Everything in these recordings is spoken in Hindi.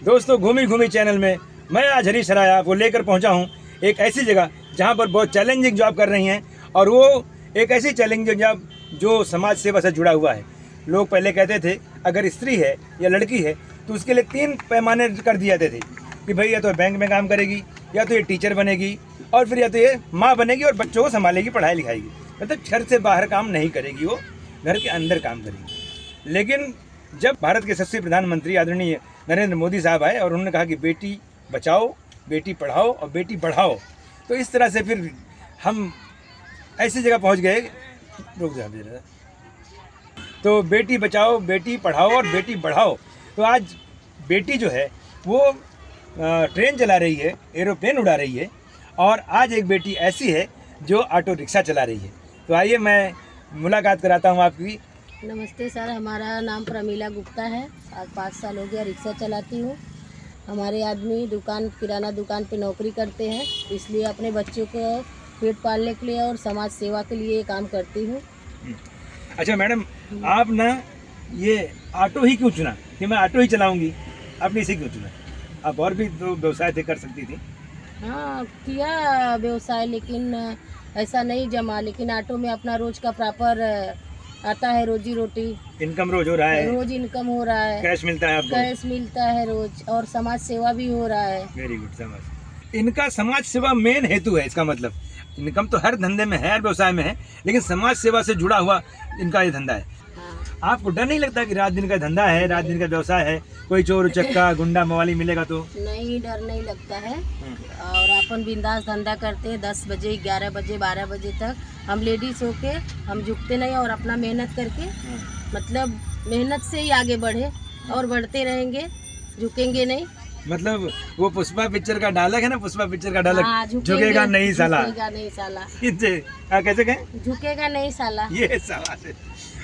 दोस्तों घूमी घूमी चैनल में मैं आज हरीश राया आपको लेकर पहुंचा हूं एक ऐसी जगह जहां पर बहुत चैलेंजिंग जॉब कर रही हैं और वो एक ऐसी चैलेंजिंग जॉब जो समाज सेवा से जुड़ा हुआ है। लोग पहले कहते थे अगर स्त्री है या लड़की है तो उसके लिए 3 पैमाने कर दिए जाते थे कि भाई या तो बैंक में काम करेगी, या तो ये टीचर बनेगी, और फिर या तो ये माँ बनेगी और बच्चों को संभालेगी, पढ़ाई लिखाएगी। मतलब घर से बाहर काम नहीं करेगी, वो घर के अंदर काम करेगी। लेकिन जब भारत के यशस्वी प्रधानमंत्री आदरणीय नरेंद्र मोदी साहब आए और उन्होंने कहा कि बेटी बचाओ, बेटी पढ़ाओ और बेटी बढ़ाओ, तो इस तरह से फिर हम ऐसी जगह पहुंच गए। रुक जा जरा। तो बेटी बचाओ, बेटी पढ़ाओ और बेटी बढ़ाओ। तो आज बेटी जो है वो ट्रेन चला रही है, एरोप्लेन उड़ा रही है, और आज एक बेटी ऐसी है जो ऑटो रिक्शा चला रही है। तो आइए मैं मुलाकात कराता हूँ आपकी। नमस्ते सर, हमारा नाम प्रमीला गुप्ता है। आज 5 साल हो गया रिक्शा चलाती हूँ। हमारे आदमी किराना दुकान पे नौकरी करते हैं, इसलिए अपने बच्चों को पेट पालने के लिए और समाज सेवा के लिए काम करती हूँ। अच्छा मैडम, आप ना ये ऑटो ही क्यों चुना कि मैं ऑटो ही चलाऊंगी? आपने इसे क्यों चुना? आप और भी तो व्यवसाय थे, कर सकती थी। हाँ, किया व्यवसाय, लेकिन ऐसा नहीं जमा। लेकिन ऑटो में अपना रोज का प्रॉपर आता है, रोजी रोटी, इनकम रोज हो रहा है, रोज इनकम हो रहा है, कैश मिलता है आपको? कैश मिलता है रोज, और समाज सेवा भी हो रहा है। Very good. समाज, इनका समाज सेवा मेन हेतु है। इसका मतलब इनकम तो हर धंधे में है, हर व्यवसाय में है, लेकिन समाज सेवा से जुड़ा हुआ इनका ये धंधा है। आपको डर नहीं लगता कि रात दिन का धंधा है, रात दिन का व्यवसाय है, कोई चोर उचक्का गुंडा मवाली मिलेगा तो? नहीं, डर नहीं लगता है। और अपन बिंदास धंधा करते हैं। 10 बजे, 11 बजे, 12 बजे तक हम लेडीज होके हम झुकते नहीं, और अपना मेहनत करके, मतलब मेहनत से ही आगे बढ़े और बढ़ते रहेंगे, झुकेंगे नहीं। मतलब वो पुष्पा पिक्चर का डायलॉग है ना, पुष्पा पिक्चर का डायलॉग, हाँ, झुकेगा नहीं साला। झुकेगा नहीं साला। कैसे कहें? झुकेगा नहीं साला। ये सवाल है।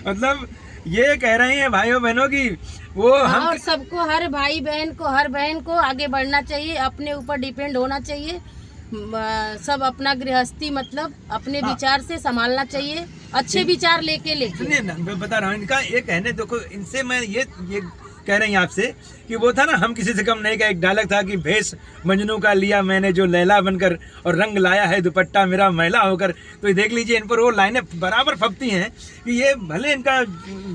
मतलब ये कह रहे हैं भाइयों बहनों की वो हम और सबको, हर भाई बहन को, हर बहन को आगे बढ़ना चाहिए, अपने ऊपर डिपेंड होना चाहिए। सब अपना गृहस्थी मतलब अपने विचार से संभालना चाहिए, अच्छे विचार लेके। मैं बता रहा हूँ इनका ये कहने, देखो इनसे मैं ये कह रही हैं आपसे कि वो था ना हम किसी से कम नहीं का एक डायलॉग था कि भेष मजनू का लिया मैंने जो लैला बनकर, और रंग लाया है दुपट्टा मेरा मैला होकर। तो ये देख लीजिए, इन पर वो लाइनें बराबर फपती हैं कि ये भले इनका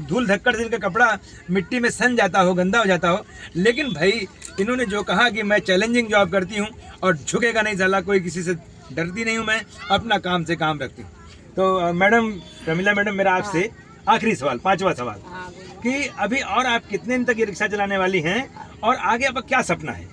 धूल धक्कड़ से इनका कपड़ा मिट्टी में सन जाता हो, गंदा हो जाता हो, लेकिन भाई इन्होंने जो कहा कि मैं चैलेंजिंग जॉब करती हूँ और झुकेगा नहीं साला, कोई किसी से डरती नहीं हूँ, मैं अपना काम से काम रखती हूँ। तो मैडम प्रमीला मैडम, मेरा आपसे आखिरी सवाल, 5वां सवाल, कि अभी और आप कितने दिन तक ये रिक्शा चलाने वाली हैं और आगे आपका क्या सपना है?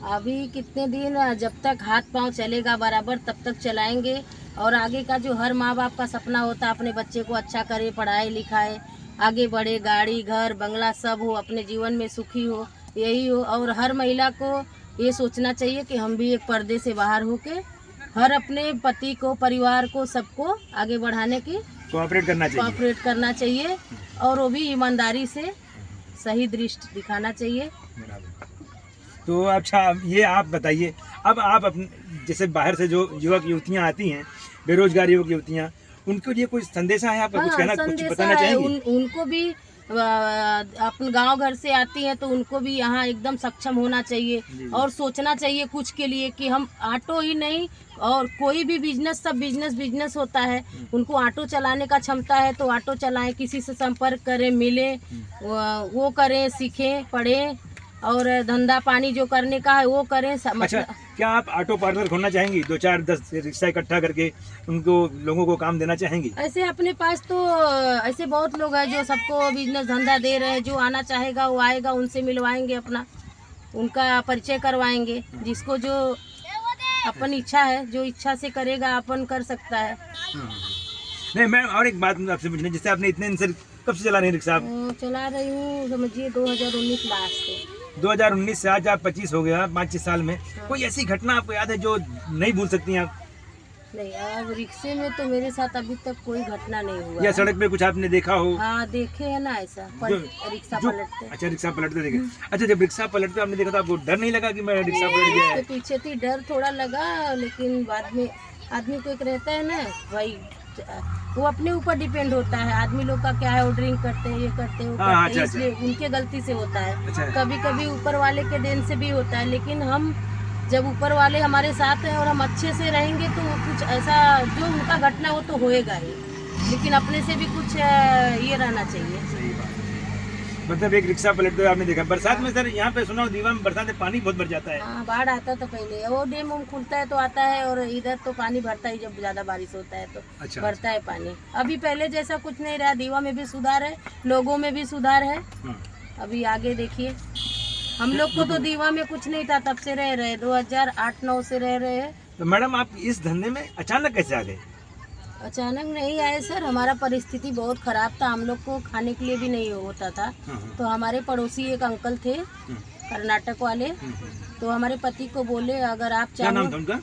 अभी कितने दिन, जब तक हाथ पांव चलेगा बराबर तब तक चलाएंगे। और आगे का जो हर माँ बाप का सपना होता है, अपने बच्चे को अच्छा करे, पढ़ाए लिखाए, आगे बढ़े, गाड़ी घर बंगला सब हो, अपने जीवन में सुखी हो, यही हो। और हर महिला को ये सोचना चाहिए कि हम भी एक पर्दे से बाहर होके हर अपने पति को, परिवार को, सबको आगे बढ़ाने की कोऑपरेट करना चाहिए, और वो भी ईमानदारी से सही दृष्टि दिखाना चाहिए। तो अच्छा, ये आप बताइए, अब आप अपने जैसे बाहर से जो युवक युवतियाँ आती हैं, बेरोजगार युवक युवतियाँ, उनके लिए कोई संदेशा है आपका? कुछ कहना, कुछ बताना चाहेंगे? उनको भी अपन गांव घर से आती हैं तो उनको भी यहाँ एकदम सक्षम होना चाहिए और सोचना चाहिए कुछ के लिए कि हम ऑटो ही नहीं, और कोई भी बिजनेस, सब बिजनेस होता है। उनको ऑटो चलाने का क्षमता है तो ऑटो चलाएं, किसी से संपर्क करें, मिलें, वो करें, सीखें, पढ़ें, और धंधा पानी जो करने का है वो करें। अच्छा, क्या आप ऑटो पार्लर खोलना चाहेंगी? 2-4-10 रिक्शा इकट्ठा करके उनको, लोगों को काम देना चाहेंगी? ऐसे अपने पास तो ऐसे बहुत लोग हैं जो सबको बिजनेस धंधा दे रहे हैं। जो आना चाहेगा वो आएगा, उनसे मिलवाएंगे, अपना उनका परिचय करवाएंगे। जिसको जो अपन इच्छा है, जो इच्छा से करेगा अपन कर सकता है। नहीं, मैं और एक बात आपसे पूछना, जैसे आपने इतने दिन से कब से चला रही रिक्शा? आप चला रही हूँ समझिए 2019 लास्ट से। 2019 से आज आप 25 हो गया, 5-6 साल में। कोई ऐसी घटना आपको याद है जो नहीं भूल सकती हैं आप? नहीं, अब रिक्शे में तो मेरे साथ अभी तक कोई घटना नहीं हुआ। या सड़क पे कुछ आपने देखा हो? हाँ, देखे है ना, ऐसा रिक्शा पलटते। अच्छा, रिक्शा पलटते देखे। अच्छा, जब रिक्शा पलटते आपने देखा तो आपको डर नहीं लगा कि मैं रिक्शा पलट गया? पीछे थी, डर थोड़ा लगा, लेकिन बाद में आदमी को एक रहता है ना भाई, वो अपने ऊपर डिपेंड होता है। आदमी लोग का क्या है, वो ड्रिंक करते हैं, ये करते हैं, वो हाँ, करते हैं, अच्छा, इसलिए उनके गलती से होता है। अच्छा। कभी कभी ऊपर वाले के देन से भी होता है, लेकिन हम जब ऊपर वाले हमारे साथ हैं और हम अच्छे से रहेंगे तो कुछ ऐसा जो उनका घटना हो तो होएगा ही, लेकिन अपने से भी कुछ ये रहना चाहिए। सही बात है। मतलब एक रिक्शा पलट तो आपने देखा बरसात में सर, यहाँ पे सुना हूँ दीवा में बरसात में पानी बहुत भर जाता है। हाँ, बाढ़ आता तो पहले वो डैम उम खुलता है तो आता है, और इधर तो पानी भरता ही जब ज्यादा बारिश होता है तो अच्छा, भरता है पानी। अभी पहले जैसा कुछ नहीं रहा, दीवा में भी सुधार है, लोगों में भी सुधार है। अभी आगे देखिए, हम लोग को तो दीवा में कुछ नहीं था, तब से रह रहे 2008-9 से रह रहे हैं। तो मैडम आप इस धंधे में अचानक कैसे आ गए? अचानक नहीं आए सर, हमारा परिस्थिति बहुत खराब था, हम लोग को खाने के लिए भी नहीं होता था। तो हमारे पड़ोसी एक अंकल थे कर्नाटक वाले, तो हमारे पति को बोले अगर आप क्या नाम चाहो, था उनका?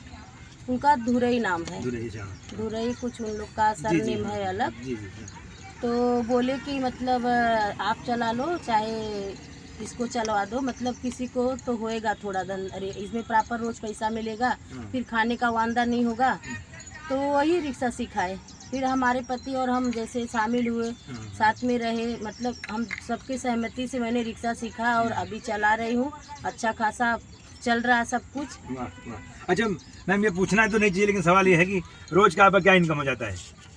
उनका धुरई नाम है, जी धुरई कुछ उन लोग का सरनेम है अलग। जी। तो बोले कि मतलब आप चला लो, चाहे इसको चलवा दो, मतलब किसी को तो होएगा थोड़ा धन, अरे इसमें प्रॉपर रोज पैसा मिलेगा, फिर खाने का वांदा नहीं होगा। तो वही रिक्शा सिखाए, फिर हमारे पति और हम जैसे शामिल हुए, साथ में रहे, मतलब हम सबके सहमति से मैंने रिक्शा सीखा और अभी चला रही हूँ। अच्छा खासा चल रहा है सब कुछ। वाह वाह। अच्छा मैम, ये पूछना तो नहीं चाहिए लेकिन सवाल ये है कि रोज का आपका क्या इनकम हो जाता है?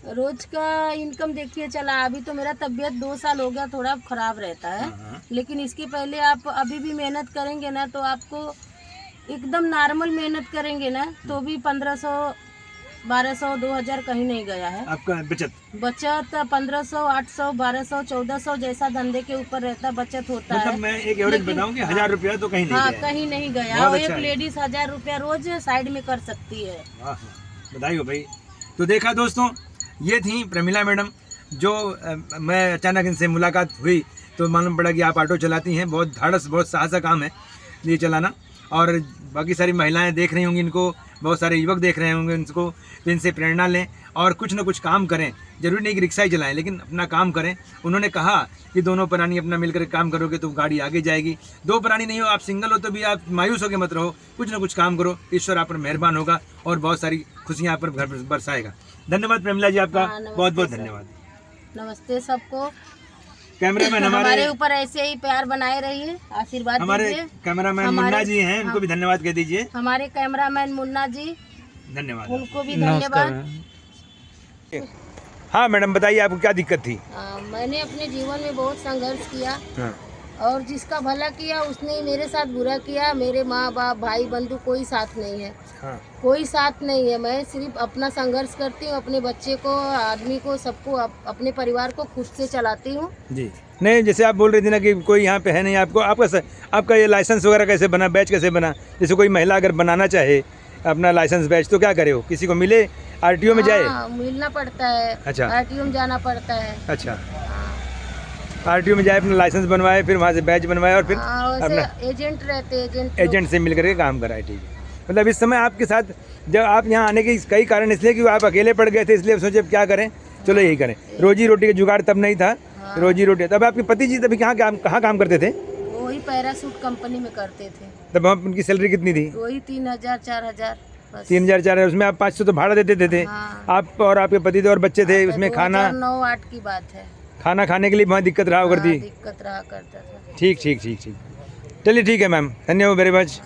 रोज का इनकम देखिए चला, अभी तो मेरा तबीयत 2 साल हो गया थोड़ा खराब रहता है, लेकिन इसके पहले आप अभी भी मेहनत करेंगे ना तो आपको एकदम नॉर्मल मेहनत करेंगे ना तो भी 1500, 1200, 2000 कहीं नहीं गया है। आपका बचत 1500, 800, 1200, 1400 जैसा धंधे के ऊपर रहता, बचत होता मतलब है। मैं एक एवरेज लेकिन- बताऊं कि 1000 रुपया तो कहीं नहीं हाँ, गया है। कहीं नहीं गया। बहुत और अच्छा एक है। लेडीज 1000 रुपया रोज साइड में कर सकती है। वाह, बधाई हो भाई। तो देखा दोस्तों, ये थी प्रमिला मैडम, जो मैं अचानक इनसे मुलाकात हुई तो मालूम पड़ा कि आप ऑटो चलाती हैं। बहुत धाड़स, बहुत साहस का काम है ये चलाना। और बाकी सारी महिलाएं देख रही होंगी इनको, बहुत सारे युवक देख रहे होंगे इनको, तो इनसे प्रेरणा लें और कुछ ना कुछ काम करें। जरूरी नहीं कि रिक्शा ही चलाएं, लेकिन अपना काम करें। उन्होंने कहा कि दोनों प्राणी अपना मिलकर काम करोगे तो गाड़ी आगे जाएगी। दो प्राणी नहीं हो, आप सिंगल हो तो भी आप मायूस होकर मत रहो, कुछ ना कुछ काम करो, ईश्वर आप पर मेहरबान होगा और बहुत सारी खुशियाँ आप पर घर बरसाएगा। धन्यवाद प्रेमिला जी, आपका हाँ, नमस्ते बहुत बहुत सर। धन्यवाद। नमस्ते सबको। कैमरामैन हमारे ऊपर ऐसे ही प्यार बनाए रहिए, आशीर्वाद हमारे दीजिए। कैमरामैन हमारे- मुन्ना जी हैं, उनको भी धन्यवाद कह दीजिए। हमारे कैमरामैन मुन्ना जी, धन्यवाद। उनको भी धन्यवाद। हाँ मैडम, बताइए आपको क्या दिक्कत थी? मैंने अपने जीवन में बहुत संघर्ष किया, हाँ। और जिसका भला किया उसने ही मेरे साथ बुरा किया। मेरे माँ बाप, भाई बंधु कोई साथ नहीं है, हाँ। कोई साथ नहीं है। मैं सिर्फ अपना संघर्ष करती हूँ, अपने बच्चे को, आदमी को, सबको, अपने परिवार को खुद से चलाती हूँ। जी नहीं, जैसे आप बोल रही थी ना कि कोई यहाँ पे है नहीं, आपको आपका ये लाइसेंस वगैरह कैसे बना, बैच कैसे बना? जैसे कोई महिला अगर बनाना चाहे अपना लाइसेंस बैच तो क्या करे हो? किसी को मिले, आरटीओ में जाए? हाँ, मिलना पड़ता है। अच्छा। आरटीओ में जाना पड़ता है। अच्छा, हाँ। आरटीओ में जाए, अपना लाइसेंस बनवाए, फिर वहाँ से बैच बनवाए और फिर हाँ, अपना वैसे एजेंट रहते, एजेंट से मिल करके काम कराए। ठीक है, मतलब इस समय आपके साथ जब आप यहाँ आने के कई कारण इसलिए कि आप अकेले पड़ गए थे, इसलिए सोचे अब क्या करें, चलो यही करें। रोजी रोटी का जुगाड़ तब नहीं था। हाँ। रोजी रोटी तब आपके पति जी तभी कहाँ काम करते थे? वही पैरासूट कंपनी में करते थे। तब आप उनकी सैलरी कितनी थी? वही 3000, 4000 बस। 3000, 4000, उसमें आप 500 तो भाड़ा देते थे। हाँ। आप और आपके पति थे और बच्चे थे, उसमें खाना 2009-8 की बात है। खाना खाने के लिए बहुत दिक्कत रहा हाँ, करती। दिक्कत रहा करता था। ठीक ठीक ठीक ठीक, चलिए ठीक है मैम, धन्यवाद वेरी मच।